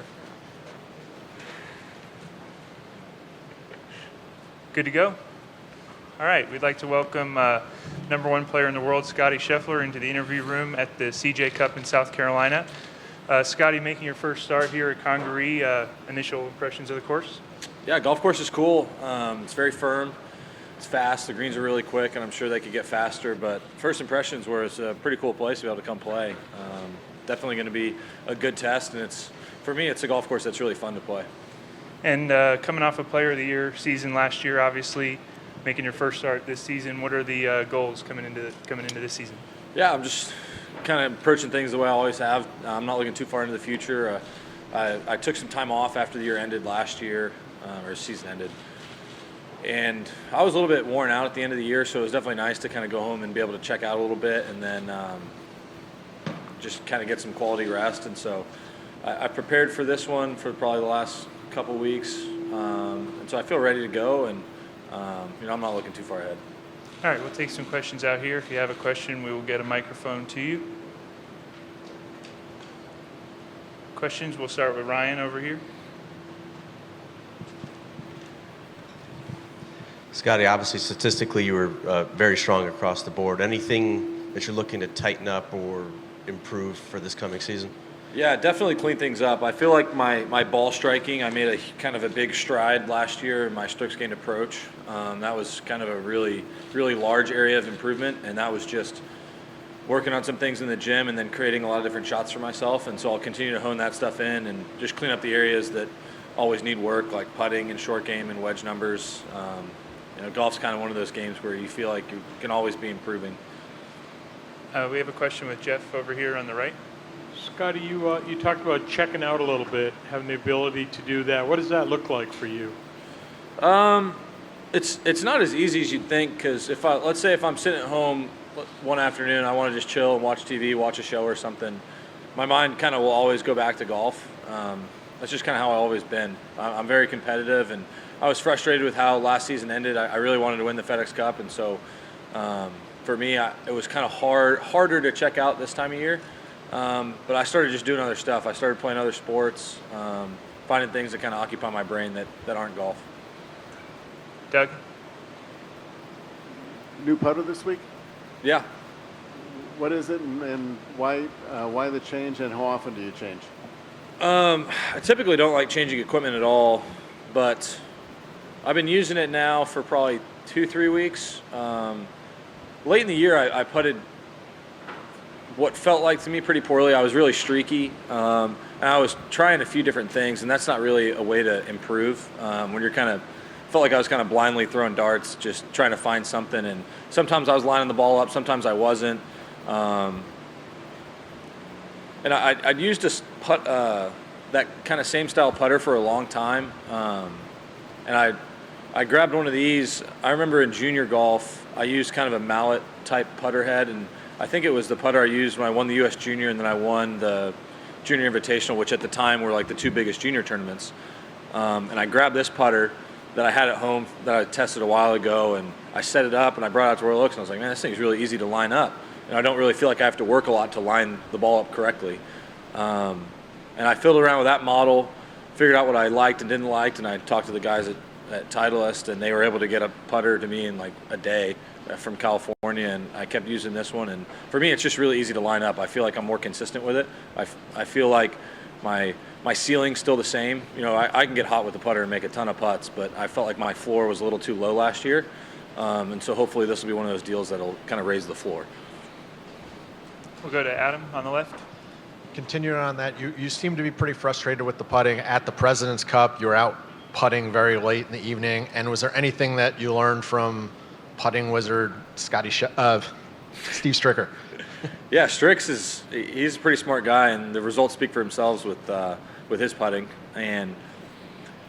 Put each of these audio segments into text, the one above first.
start. Good to go? All right, we'd like to welcome number one player in the world, Scottie Scheffler, into the interview room at the CJ Cup in South Carolina. Scottie, making your first start here at Congaree, initial impressions of the course? Yeah, golf course is cool. It's very firm. It's fast. The greens are really quick, and I'm sure they could get faster. But first impressions were it's a pretty cool place to be able to come play. Definitely going to be a good test, and for me, it's a golf course that's really fun to play. And coming off a Player of the Year season last year, obviously making your first start this season, what are the goals coming into this season? Yeah, I'm just kind of approaching things the way I always have. I'm not looking too far into the future. I took some time off after the year ended last year, or season ended. And I was a little bit worn out at the end of the year, so it was definitely nice to kind of go home and be able to check out a little bit and then just kind of get some quality rest. And so I prepared for this one for probably the last couple weeks. And so I feel ready to go, and I'm not looking too far ahead. All right, we'll take some questions out here. If you have a question, we will get a microphone to you. Questions? We'll start with Ryan over here. Scottie, obviously statistically you were very strong across the board. Anything that you're looking to tighten up or improve for this coming season? Yeah, definitely clean things up. I feel like my ball striking, I made a kind of a big stride last year in my strokes gained approach. That was kind of a really, really large area of improvement, and that was just working on some things in the gym and then creating a lot of different shots for myself. And so I'll continue to hone that stuff in and just clean up the areas that always need work, like putting and short game and wedge numbers. Golf's kind of one of those games where you feel like you can always be improving. We have a question with Jeff over here on the right. Scottie, you talked about checking out a little bit, having the ability to do that. What does that look like for you? It's not as easy as you'd think, because let's say if I'm sitting at home one afternoon, I want to just chill and watch TV, watch a show or something, my mind kind of will always go back to golf. That's just kind of how I've always been. I'm very competitive, and I was frustrated with how last season ended. I really wanted to win the FedEx Cup, and so for me, it was kind of harder to check out this time of year. But I started just doing other stuff. I started playing other sports, finding things that kind of occupy my brain that aren't golf. Doug? New putter this week? Yeah. What is it, and why the change, and how often do you change? I typically don't like changing equipment at all, but I've been using it now for probably 2-3 weeks. Late in the year, I putted what felt like to me pretty poorly. I was really streaky, and I was trying a few different things, and that's not really a way to improve. When you're felt like I was kind of blindly throwing darts, just trying to find something, and sometimes I was lining the ball up, sometimes I wasn't. And I'd used that kind of same style putter for a long time, and I grabbed one of these. I remember in junior golf, I used kind of a mallet type putter head, and I think it was the putter I used when I won the U.S. Junior, and then I won the Junior Invitational, which at the time were like the two biggest junior tournaments. And I grabbed this putter that I had at home that I tested a while ago, and I set it up and I brought it out to where it looks, and I was like, man, this thing's really easy to line up. And I don't really feel like I have to work a lot to line the ball up correctly. And I fiddled around with that model, figured out what I liked and didn't like, and I talked to the guys at Titleist, and they were able to get a putter to me in like a day from California, and I kept using this one. And for me, it's just really easy to line up. I feel like I'm more consistent with it. I feel like my ceiling's still the same. I can get hot with the putter and make a ton of putts, but I felt like my floor was a little too low last year. And so hopefully this will be one of those deals that'll kind of raise the floor. We'll go to Adam on the left. Continuing on that, you seem to be pretty frustrated with the putting. At the President's Cup, you were out putting very late in the evening. And was there anything that you learned from putting wizard Steve Stricker? Yeah, he's a pretty smart guy, and the results speak for themselves with his putting. And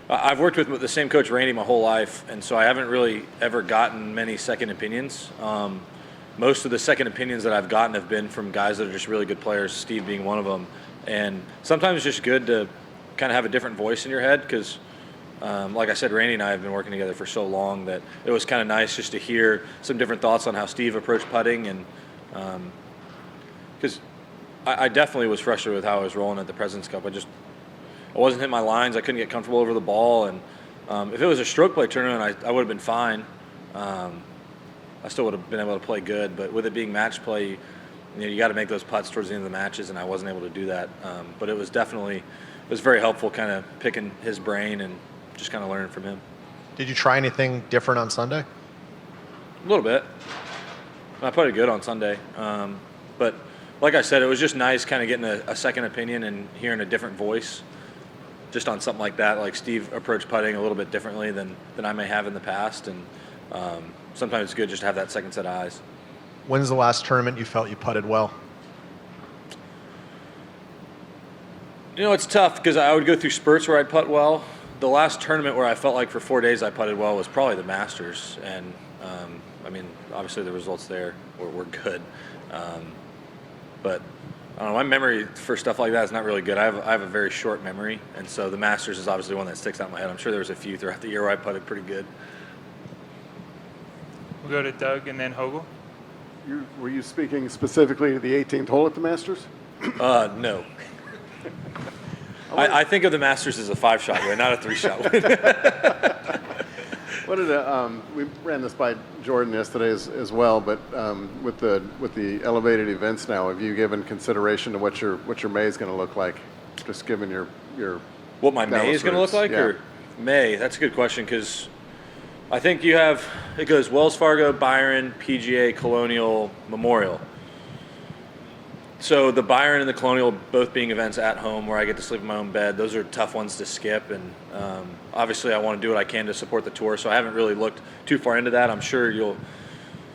I've worked with the same coach, Randy, my whole life, and so I haven't really ever gotten many second opinions. Most of the second opinions that I've gotten have been from guys that are just really good players, Steve being one of them. And sometimes it's just good to kind of have a different voice in your head, because like I said, Randy and I have been working together for so long that it was kind of nice just to hear some different thoughts on how Steve approached putting. And because I definitely was frustrated with how I was rolling at the President's Cup. I wasn't hitting my lines. I couldn't get comfortable over the ball. And if it was a stroke play tournament, I would have been fine. I still would have been able to play good. But with it being match play, you got to make those putts towards the end of the matches, and I wasn't able to do that. But it was very helpful kind of picking his brain and just kind of learning from him. Did you try anything different on Sunday? A little bit. I putted good on Sunday. But like I said, it was just nice kind of getting a second opinion and hearing a different voice just on something like that. Like Steve approached putting a little bit differently than I may have in the past. And sometimes it's good just to have that second set of eyes. When's the last tournament you felt you putted well? It's tough because I would go through spurts where I'd putt well. The last tournament where I felt like for 4 days I putted well was probably the Masters. And, obviously the results there were good. But I don't know, my memory for stuff like that is not really good. I have a very short memory. And so the Masters is obviously one that sticks out in my head. I'm sure there was a few throughout the year where I putted pretty good. We'll go to Doug and then Hogel. Were you speaking specifically to the 18th hole at the Masters? No. I think of the Masters as a 5-shot win, not a 3-shot win. We ran this by Jordan yesterday as well, but with the elevated events now, have you given consideration to what your May is going to look like? Just given your what my May is going to look like, yeah. or May? That's a good question because I think it goes Wells Fargo, Byron, PGA, Colonial, Memorial. So the Byron and the Colonial both being events at home where I get to sleep in my own bed, those are tough ones to skip. And obviously I want to do what I can to support the tour, so I haven't really looked too far into that. I'm sure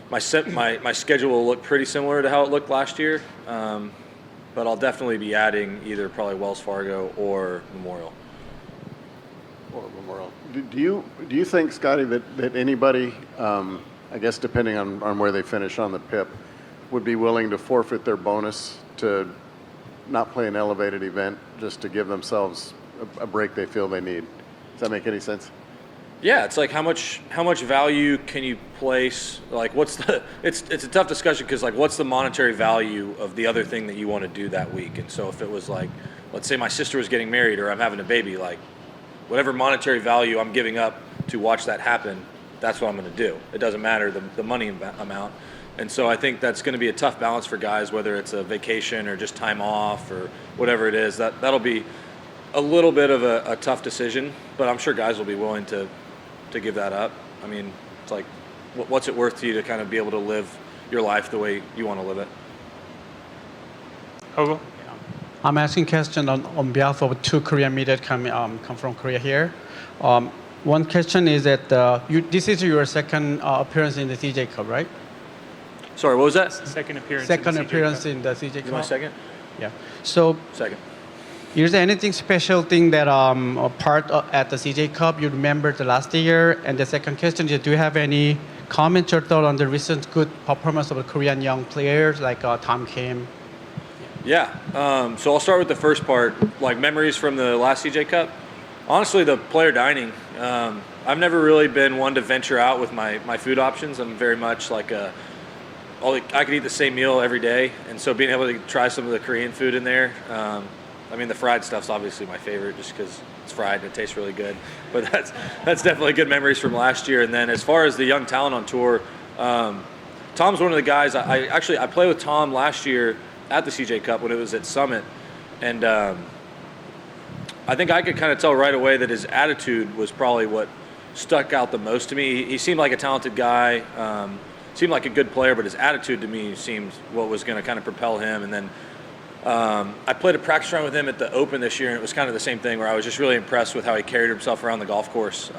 my schedule will look pretty similar to how it looked last year. But I'll definitely be adding either probably Wells Fargo or Memorial. Do you think, Scotty, that anybody, I guess depending on where they finish on the PIP, would be willing to forfeit their bonus to not play an elevated event just to give themselves a break they feel they need? Does that make any sense? Yeah, it's like how much value can you place? Like, it's a tough discussion because like what's the monetary value of the other thing that you want to do that week? And so if it was like, let's say my sister was getting married or I'm having a baby, like whatever monetary value I'm giving up to watch that happen, that's what I'm going to do. It doesn't matter the money amount. And so I think that's going to be a tough balance for guys, whether it's a vacation or just time off or whatever it is. That'll be a little bit of a tough decision, but I'm sure guys will be willing to give that up. I mean, it's like, what's it worth to you to kind of be able to live your life the way you want to live it? Hogel? I'm asking question on behalf of two Korean media come from Korea here. One question is that this is your second appearance in the CJ Cup, right? Sorry, what was that? Second appearance. Second in the CJ appearance Cup. in the CJ Cup. My second? Yeah. So, Second. is there anything special thing that a part at the CJ Cup you remember the last year? And the second question is, do you have any comment or thought on the recent good performance of the Korean young players like Tom Kim? Yeah. So I'll start with the first part, like memories from the last CJ Cup. Honestly, the player dining. I've never really been one to venture out with my food options. I'm very much like I could eat the same meal every day, and so being able to try some of the Korean food in there. The fried stuff's obviously my favorite just because it's fried and it tastes really good. But that's definitely good memories from last year. And then as far as the young talent on tour, Tom's one of the guys. I played with Tom last year at the CJ Cup when it was at Summit, and I think I could kind of tell right away that his attitude was probably what stuck out the most to me. He seemed like a talented guy, seemed like a good player, but his attitude to me seemed what was going to kind of propel him. And then I played a practice round with him at the Open this year, and it was kind of the same thing where I was just really impressed with how he carried himself around the golf course.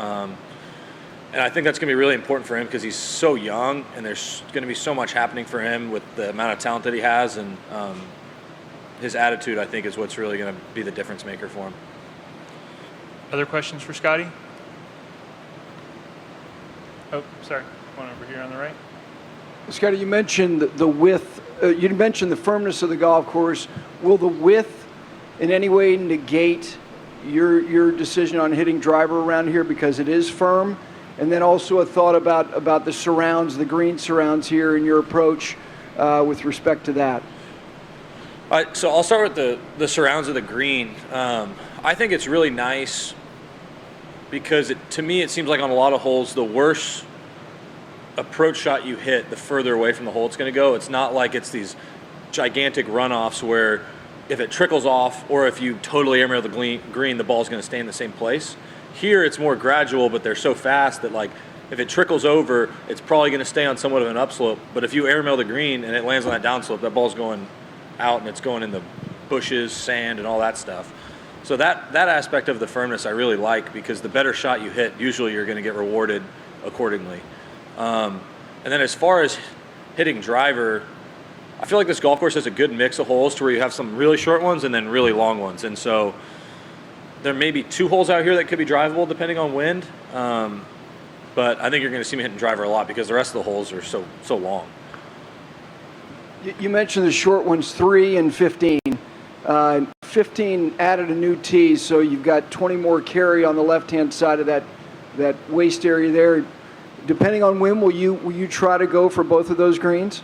And I think that's going to be really important for him because he's so young, and there's going to be so much happening for him with the amount of talent that he has. And his attitude, I think, is what's really going to be the difference maker for him. Other questions for Scotty? Oh, sorry. One over here on the right. Scotty, you mentioned the width. You mentioned the firmness of the golf course. Will the width in any way negate your decision on hitting driver around here because it is firm? And then also a thought about the surrounds, the green surrounds here, and your approach with respect to that. So I'll start with the surrounds of the green. I think it's really nice because to me it seems like on a lot of holes, the worse approach shot you hit, the further away from the hole it's going to go. It's not like it's these gigantic runoffs where if it trickles off or if you totally airmail the green, the ball's going to stay in the same place. Here it's more gradual, but they're so fast that like if it trickles over, it's probably going to stay on somewhat of an upslope. But if you airmail the green and it lands on that downslope, that ball's going out and it's going in the bushes, sand, and all that stuff. So that aspect of the firmness I really like because the better shot you hit, usually you're going to get rewarded accordingly. And then as far as hitting driver, I feel like this golf course has a good mix of holes to where you have some really short ones and then really long ones. And so there may be 2 holes out here that could be drivable depending on wind. But I think you're going to see me hitting driver a lot because the rest of the holes are so long. You mentioned the short ones, 3 and 15. 15 added a new tee, so you've got 20 more carry on the left-hand side of that waist area there. Depending on when, will you try to go for both of those greens?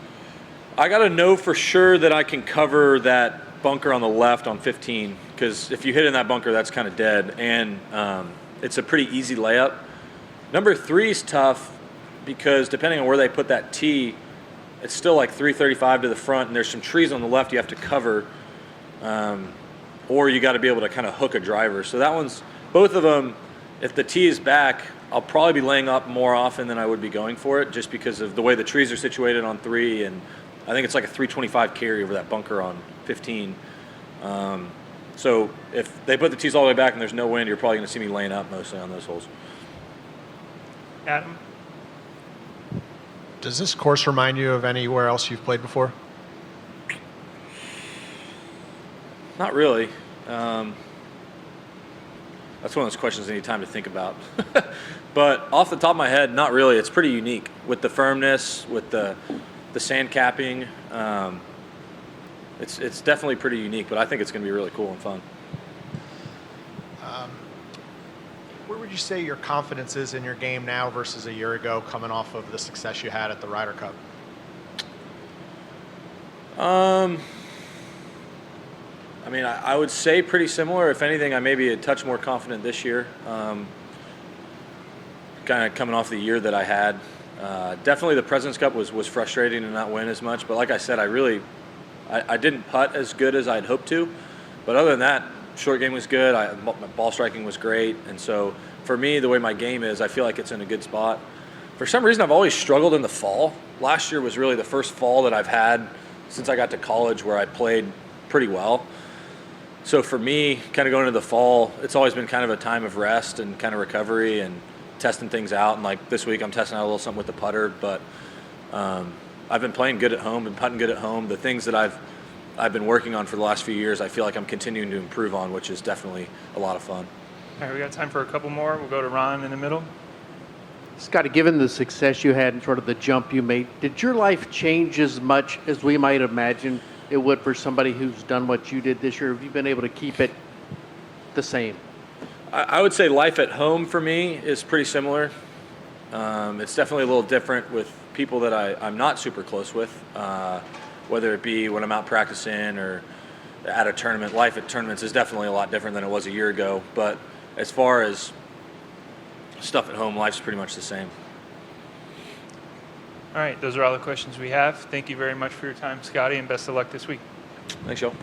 I got to know for sure that I can cover that bunker on the left on 15 because if you hit in that bunker, that's kind of dead, and it's a pretty easy layup. Number 3 is tough because depending on where they put that tee, it's still like 335 to the front, and there's some trees on the left you have to cover, or you got to be able to kind of hook a driver. So that one's, both of them, if the tee is back, I'll probably be laying up more often than I would be going for it just because of the way the trees are situated on 3, and I think it's like a 325 carry over that bunker on 15. So if they put the tees all the way back and there's no wind, you're probably going to see me laying up mostly on those holes. Adam? Does this course remind you of anywhere else you've played before? Not really. That's one of those questions I need time to think about. But off the top of my head, not really. It's pretty unique with the firmness, with the sand capping. It's definitely pretty unique, but I think it's going to be really cool and fun. Where would you say your confidence is in your game now versus a year ago, coming off of the success you had at the Ryder Cup? I mean, I would say pretty similar. If anything, I may be a touch more confident this year. Kind of coming off the year that I had. Definitely the President's Cup was frustrating to not win as much. But like I said, I didn't putt as good as I'd hoped to. But other than that, short game was good. My ball striking was great. And so for me, the way my game is, I feel like it's in a good spot. For some reason, I've always struggled in the fall. Last year was really the first fall that I've had since I got to college where I played pretty well. So for me, kind of going into the fall, it's always been kind of a time of rest and kind of recovery and testing things out. And like this week, I'm testing out a little something with the putter. But I've been playing good at home and putting good at home. The things that I've been working on for the last few years, I feel like I'm continuing to improve on, which is definitely a lot of fun. All right, we got time for a couple more. We'll go to Ron in the middle. Scottie, given the success you had and sort of the jump you made, did your life change as much as we might imagine it would for somebody who's done what you did this year? Have you been able to keep it the same? I would say life at home for me is pretty similar. It's definitely a little different with people that I'm not super close with, whether it be when I'm out practicing or at a tournament. Life at tournaments is definitely a lot different than it was a year ago. But as far as stuff at home, life's pretty much the same. All right, those are all the questions we have. Thank you very much for your time, Scottie, and best of luck this week. Thanks, y'all.